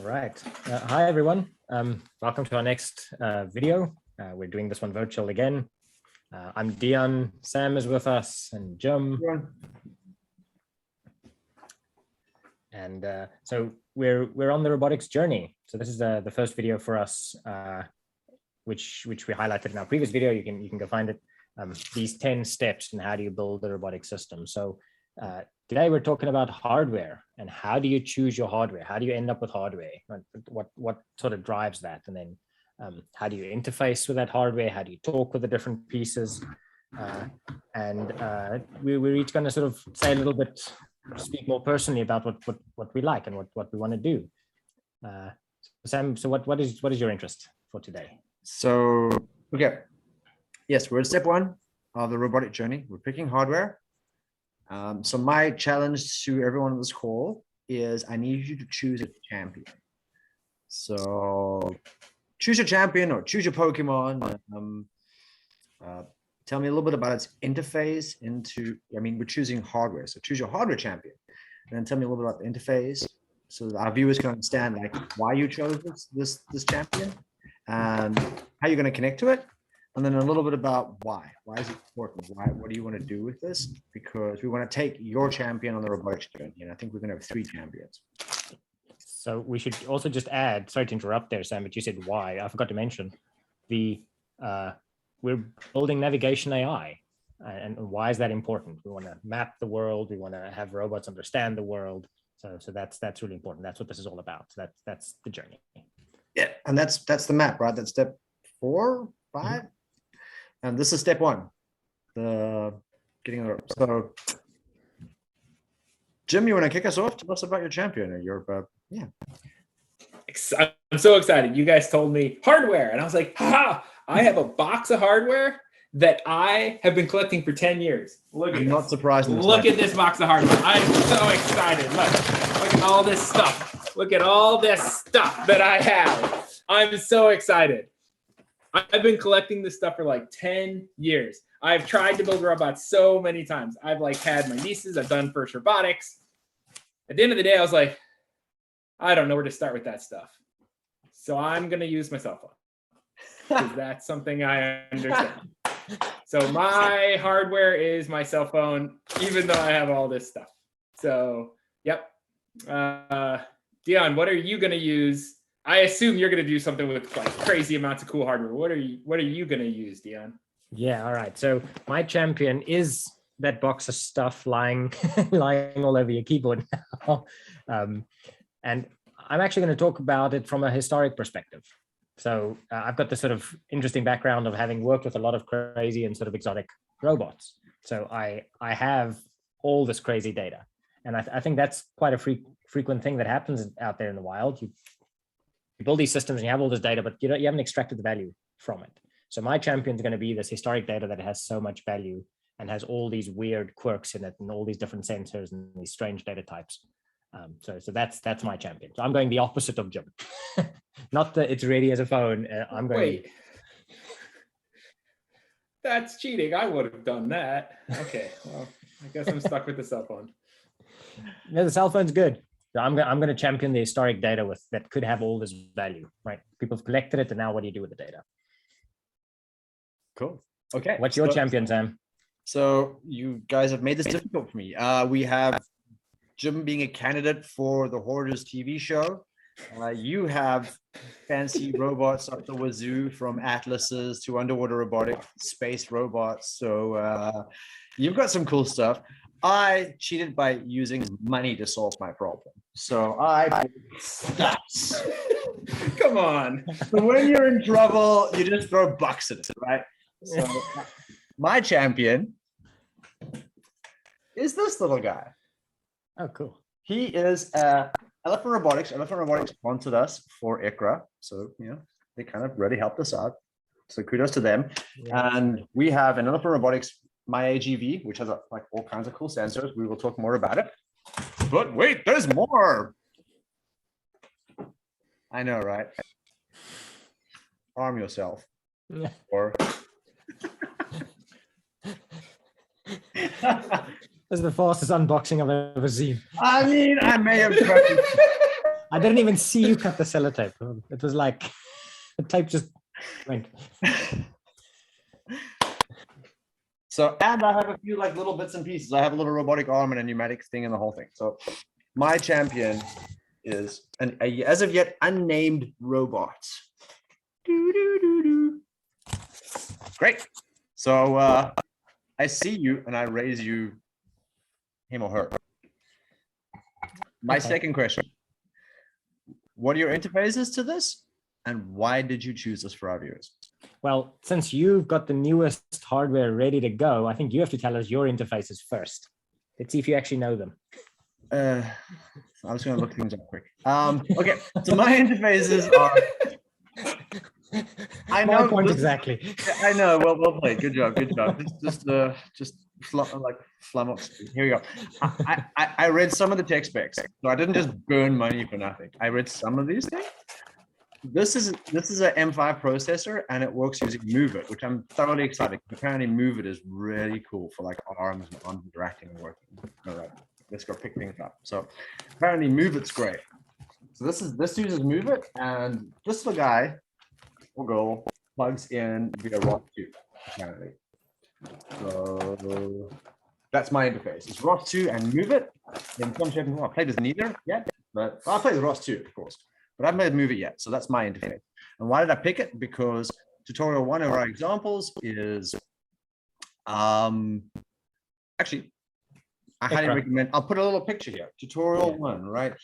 right. Hi, everyone. Welcome to our next video. We're doing this one virtual again. I'm Dehann, Sam is with us, and Jim. Yeah. And so we're on the robotics journey. So this is the first video for us, which we highlighted in our previous video. You can go find it. These 10 steps and how do you build a robotic system. So today we're talking about hardware and how do you choose your hardware? How do you end up with hardware? What sort of drives that? And then how do you interface with that hardware? How do you talk with the different pieces? We're each going to sort of say a little bit, speak more personally about what we like and what we want to do. Sam, so what is your interest for today? So, okay. Yes, we're at step one of the robotic journey. We're picking hardware. So my challenge to everyone on this call is I need you to choose a champion. So choose your champion or choose your Pokemon. Tell me a little bit about its interface into, we're choosing hardware. So choose your hardware champion. And then tell me a little bit about the interface so that our viewers can understand like why you chose this champion and how you're going to connect to it. And then a little bit about why. Why is it important? What do you want to do with this? Because we want to take your champion on the robotics journey. And I think we're going to have 3 champions. So we should also just add, sorry to interrupt there, Sam, but you said why. I forgot to mention we're building navigation AI. And why is that important? We want to map the world. We want to have robots understand the world. So that's really important. That's what this is all about. So that's the journey. Yeah, and that's the map, right? That's step 4, 5. Mm-hmm. And this is step 1, the getting it. So, Jim, you want to kick us off? Tell us about your champion or your, yeah. I'm so excited. You guys told me hardware, and I was like, ha! I have a box of hardware that I have been collecting for 10 years. Look at I'm this. not surprised. Look at this box of hardware. I'm so excited. Look at all this stuff. Look at all this stuff that I have. I'm so excited. I've been collecting this stuff for like 10 years. I've tried to build robots so many times. I've like had my nieces, I've done first robotics. At the end of the day, I was like, I don't know where to start with that stuff. So I'm going to use my cell phone because that's something I understand. So my hardware is my cell phone, even though I have all this stuff. So, yep. Dehann, what are you going to use? I assume you're going to do something with like crazy amounts of cool hardware. What are you going to use, Dehann? Yeah, all right. So my champion is that box of stuff lying all over your keyboard now. And I'm actually going to talk about it from a historic perspective. So I've got this sort of interesting background of having worked with a lot of crazy and sort of exotic robots. So I have all this crazy data. And I think that's quite a frequent thing that happens out there in the wild. You build these systems and you have all this data, but you haven't extracted the value from it. So my champion is going to be this historic data that has so much value and has all these weird quirks in it and all these different sensors and these strange data types. So that's my champion. So I'm going the opposite of Jim. Not that it's ready as a phone. I'm going. Wait. That's cheating. I would have done that. Okay. Well, I guess I'm stuck with the cell phone. Yeah, the cell phone's good. So I'm going to champion the historic data that could have all this value, right? People have collected it, and now what do you do with the data? Cool. Okay. What's your champion, Sam? So you guys have made this difficult for me. We have Jim being a candidate for the Hoarders TV show. You have fancy robots up the wazoo, from atlases to underwater robotic space robots. So you've got some cool stuff. I cheated by using money to solve my problem. So I stocks. Come on. So when you're in trouble, you just throw bucks at it, right? So my champion is this little guy. Oh, cool. He is Elephant Robotics. Elephant Robotics sponsored us for ICRA. So, they kind of really helped us out. So kudos to them. Yeah. And we have an Elephant Robotics MyAGV, which has like all kinds of cool sensors. We will talk more about it. But wait, there's more. I know, right? Arm yourself. Yeah. Or This is the fastest unboxing I've ever seen. I mean, I may have tried. I didn't even see you cut the sellotape. It was like the tape just went. So, and I have a few like little bits and pieces. I have a little robotic arm and a pneumatic thing and the whole thing. So my champion is a as of yet unnamed robot. Great. So I see you and I raise you, him or her. My second question. What are your interfaces to this? And why did you choose this for our viewers? Well, since you've got the newest hardware ready to go, I think you have to tell us your interfaces first. Let's see if you actually know them. I was going to look things up quick. Okay, so my interfaces are. I know. My point exactly. I know. Well played. Good job. Good job. Just flummox. Here we go. I read some of the tech specs, so I didn't just burn money for nothing. I read some of these things. This is an M5 processor and it works using Move It, which I'm thoroughly excited. Apparently Move It is really cool for like arms and arms interacting and working. All right, let's go pick things up. So apparently Move It's great. So this uses Move It, and this guy or girl plugs in via ROS2 apparently. So that's my interface. It's ROS2 and Move It. In some shape and form. I played with neither yet, but I'll play with ROS2 of course. But I haven't made Move It yet, so that's my interface. And why did I pick it? Because tutorial 1 of our examples is actually I highly recommend. I'll put a little picture here. Tutorial 1, right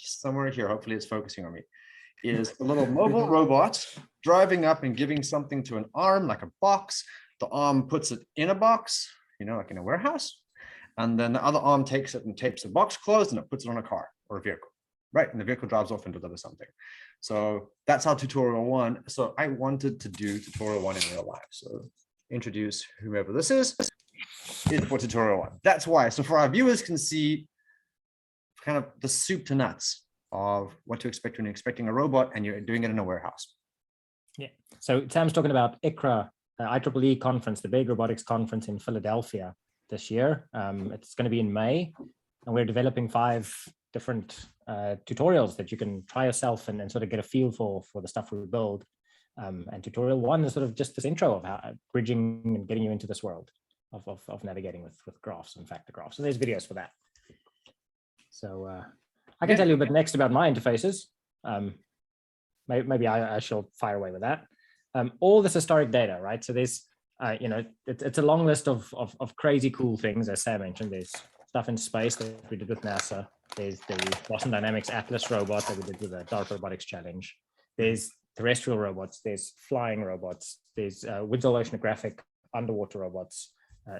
somewhere here. Hopefully, it's focusing on me. Is a little mobile robot driving up and giving something to an arm, like a box. The arm puts it in a box, like in a warehouse, and then the other arm takes it and tapes the box closed, and it puts it on a car or a vehicle. Right, and the vehicle drives off and delivers something. So that's our tutorial 1. So I wanted to do tutorial 1 in real life. So introduce whomever this is for tutorial 1. That's why. So for our viewers can see kind of the soup to nuts of what to expect when you're expecting a robot and you're doing it in a warehouse. Yeah. So Sam's talking about ICRA, IEEE conference, the big robotics conference in Philadelphia this year. It's going to be in May, and we're developing 5 different tutorials that you can try yourself and sort of get a feel for the stuff we build. And tutorial 1 is sort of just this intro of how bridging and getting you into this world of navigating with graphs and factor graphs. So there's videos for that. So I can tell you a bit next about my interfaces. Maybe I shall fire away with that. All this historic data, right? So there's, it's a long list of crazy cool things, as Sam mentioned. There's stuff in space that we did with NASA. There's the Boston Dynamics Atlas robot that we did with the DARPA Robotics Challenge. There's terrestrial robots. There's flying robots. There's Winslow oceanographic underwater robots,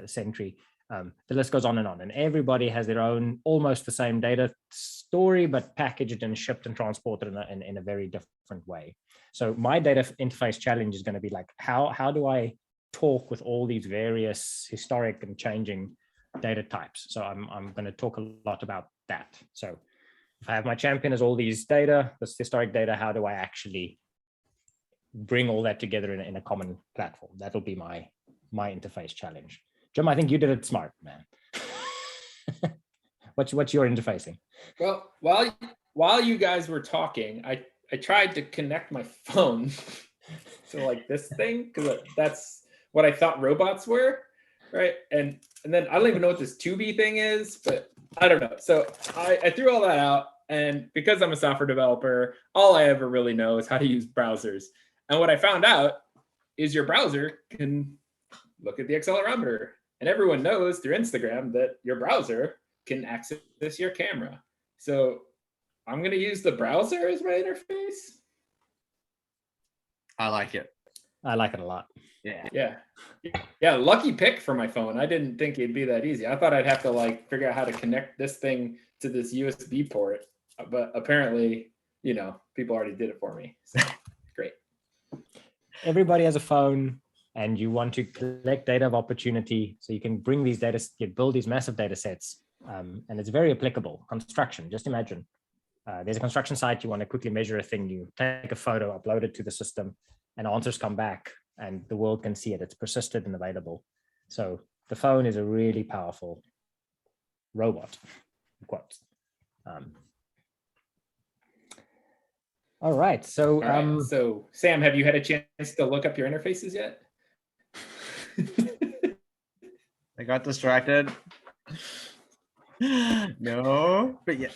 Sentry. The list goes on. And everybody has their own, almost the same data story, but packaged and shipped and transported in a very different way. So my data interface challenge is going to be like, how do I talk with all these various historic and changing data types? So I'm going to talk a lot about that. So if I have my champion as all these data, this historic data, how do I actually bring all that together in a common platform? That'll be my interface challenge. Jim, I think you did it smart, man. What's your interfacing? Well, while you guys were talking, I tried to connect my phone to like this thing, because that's what I thought robots were, right? And then I don't even know what this 2B thing is, but I don't know. So I threw all that out, and because I'm a software developer, all I ever really know is how to use browsers. And what I found out is your browser can look at the accelerometer, and everyone knows through Instagram that your browser can access your camera. So I'm going to use the browser as my interface. I like it. I like it a lot. Yeah. Lucky pick for my phone. I didn't think it'd be that easy. I thought I'd have to like figure out how to connect this thing to this USB port, but apparently, people already did it for me. So great. Everybody has a phone, and you want to collect data of opportunity, so you can bring these data, you build these massive data sets, and it's very applicable. Construction, just imagine. There's a construction site, you want to quickly measure a thing, you take a photo, upload it to the system, and answers come back, and the world can see it. It's persistent and available. So the phone is a really powerful robot, quote. All right. So, All right. So Sam, have you had a chance to look up your interfaces yet? I got distracted. No, but yeah,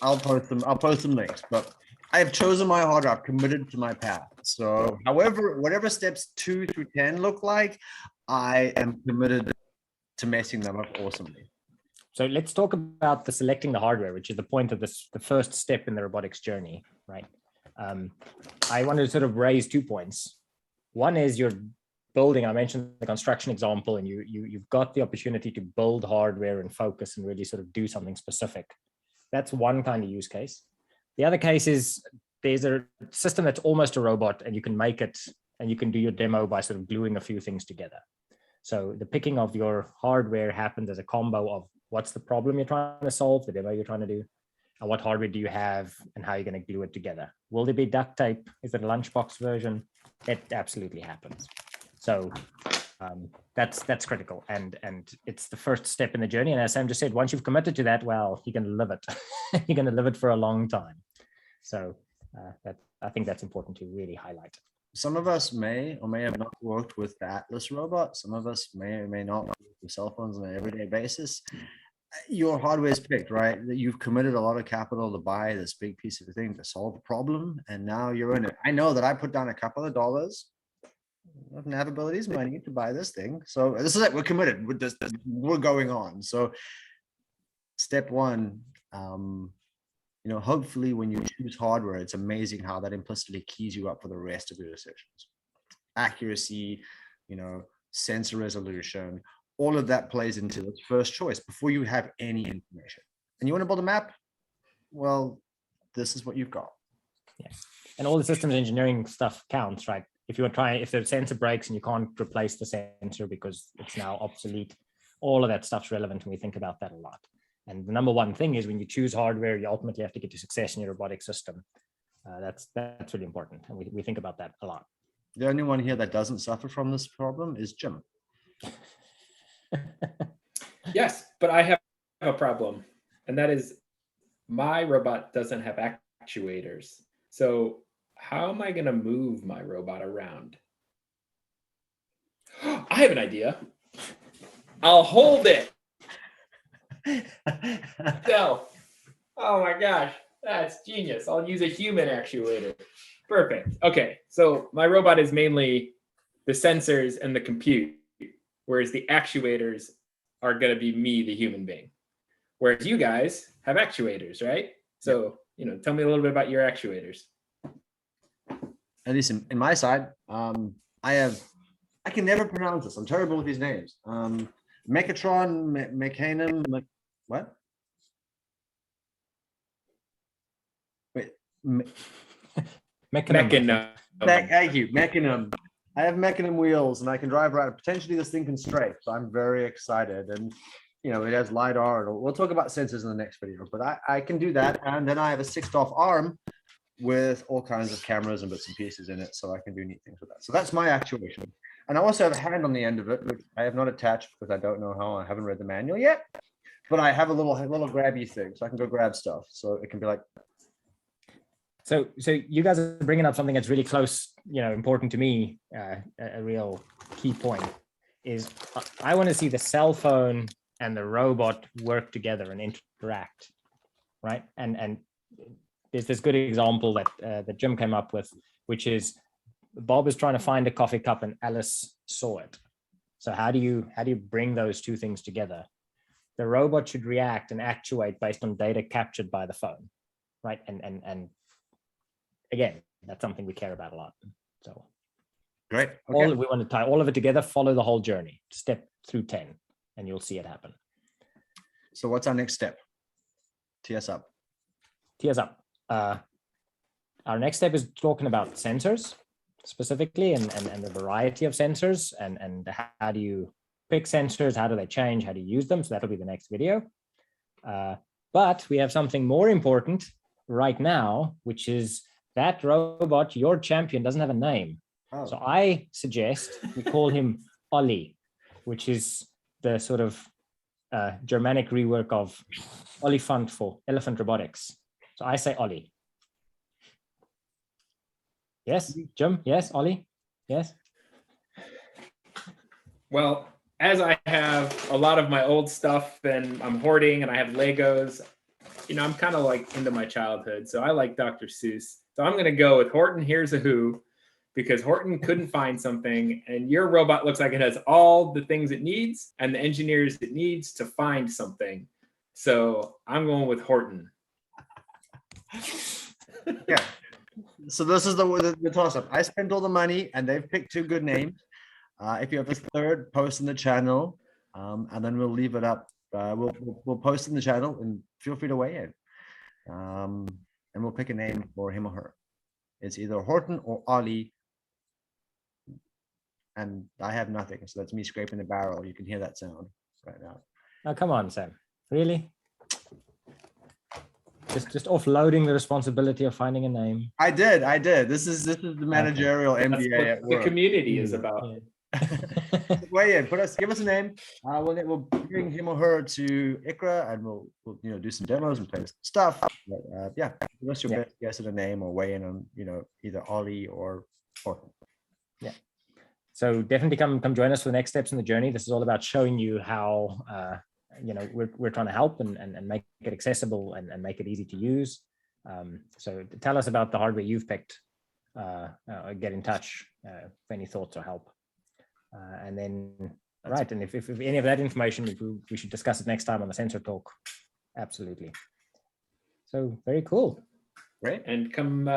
I'll post them. I'll post some links. But I have chosen my hard drive, committed to my path. So, however, whatever steps 2 through 10 look like, I am committed to messing them up awesomely. so let's talk about the selecting the hardware, which is the point of this, the first step in the robotics journey, right? I want to sort of raise 2 points. One is you're building, I mentioned the construction example, and you've got the opportunity to build hardware and focus and really sort of do something specific. That's one kind of use case. The other case is there's a system that's almost a robot, and you can make it, and you can do your demo by sort of gluing a few things together. So the picking of your hardware happens as a combo of what's the problem you're trying to solve, the demo you're trying to do, and what hardware do you have, and how you're going to glue it together. Will there be duct tape? Is it a lunchbox version? It absolutely happens. So that's critical, and it's the first step in the journey. And as Sam just said, once you've committed to that, well, you're going to live it. You're going to live it for a long time. So I think that's important to really highlight. Some of us may or may have not worked with the Atlas robot. Some of us may or may not work with cell phones on an everyday basis. Your hardware is picked, right? You've committed a lot of capital to buy this big piece of the thing to solve a problem, and now you're in it. I know that I put down a couple of dollars of Navability's money to buy this thing. So this is it. We're committed. We're going on. So step one, hopefully when you choose hardware, it's amazing how that implicitly keys you up for the rest of your decisions. Accuracy, sensor resolution, all of that plays into its first choice before you have any information. And you want to build a map? Well, this is what you've got. Yeah. And all the systems engineering stuff counts, right? If the sensor breaks and you can't replace the sensor because it's now obsolete, all of that stuff's relevant, and we think about that a lot. And the number one thing is when you choose hardware, you ultimately have to get to success in your robotic system. That's really important, and we think about that a lot. The only one here that doesn't suffer from this problem is Jim. Yes, but I have a problem, and that is my robot doesn't have actuators. So how am I going to move my robot around? I have an idea. I'll hold it. So, oh my gosh, that's genius. I'll use a human actuator. Perfect. Okay, so my robot is mainly the sensors and the compute, whereas the actuators are going to be me, the human being. Whereas you guys have actuators, right? So, tell me a little bit about your actuators. At least in my side, I can never pronounce this. I'm terrible with these names. Mechatron, Mechanum, what? Wait. Mechanum. Thank you, Mechanum. I have Mechanum wheels, and I can drive around. Potentially, this thing can strafe, so I'm very excited. And it has LiDAR. And we'll talk about sensors in the next video, but I can do that. And then I have a 6-off arm with all kinds of cameras and bits and pieces in it, so I can do neat things with that. So that's my actuation. And I also have a hand on the end of it, which I have not attached because I don't know how. I haven't read the manual yet, but I have a little grabby thing, so I can go grab stuff. So it can be like. So you guys are bringing up something that's really close, important to me. A real key point is I want to see the cell phone and the robot work together and interact, right? And there's this good example that Jim came up with, which is Bob is trying to find a coffee cup and Alice saw it. So how do you bring those two things together? The robot should react and actuate based on data captured by the phone, right? And again, that's something we care about a lot. So great. Okay. We want to tie all of it together, follow the whole journey, step through 10, and you'll see it happen. So what's our next step? Tee us up. Our next step is talking about sensors specifically and the variety of sensors and how do you pick sensors, how do they change, how do you use them? So that'll be the next video. But we have something more important right now, which is that robot, your champion, doesn't have a name. Oh. So I suggest we call him Ollie, which is the sort of Germanic rework of Oliphant for elephant robotics. So I say Ollie. Yes, Jim. Yes, Ollie. Yes. Well, as I have a lot of my old stuff and I'm hoarding and I have Legos, I'm kind of like into my childhood. So I like Dr. Seuss. So I'm going to go with Horton Here's a Who, because Horton couldn't find something and your robot looks like it has all the things it needs and the engineers it needs to find something. So I'm going with Horton. Yeah. So this is the toss-up. I spent all the money and they've picked two good names. If you have a third, post in the channel, and then we'll leave it up. We'll post in the channel and feel free to weigh in. And we'll pick a name for him or her. It's either Horton or Ollie. And I have nothing, so that's me scraping the barrel. You can hear that sound right now. Oh, come on, Sam. Really? Just offloading the responsibility of finding a name. I did. This is the managerial MBA at the work. community is about. Yeah. Weigh in. Give us a name. We'll bring him or her to ICRA, and we'll do some demos and play some stuff. But, yeah, give us your best guess at a name or weigh in on either Ollie or Horton. Yeah. So definitely come join us for the next steps in the journey. This is all about showing you how we're trying to help and make it accessible and make it easy to use. So tell us about the hardware you've picked. Get in touch for any thoughts or help. And then, right, and if any of that information, we should discuss it next time on the Sensor Talk. Absolutely. So very cool. Great. And come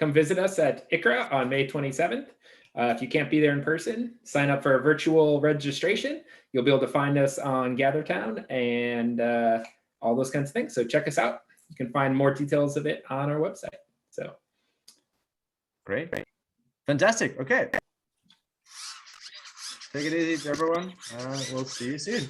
visit us at ICRA on May 27th. If you can't be there in person, sign up for a virtual registration. You'll be able to find us on GatherTown and all those kinds of things. So check us out. You can find more details of it on our website. So great. Take it easy, everyone. We'll see you soon.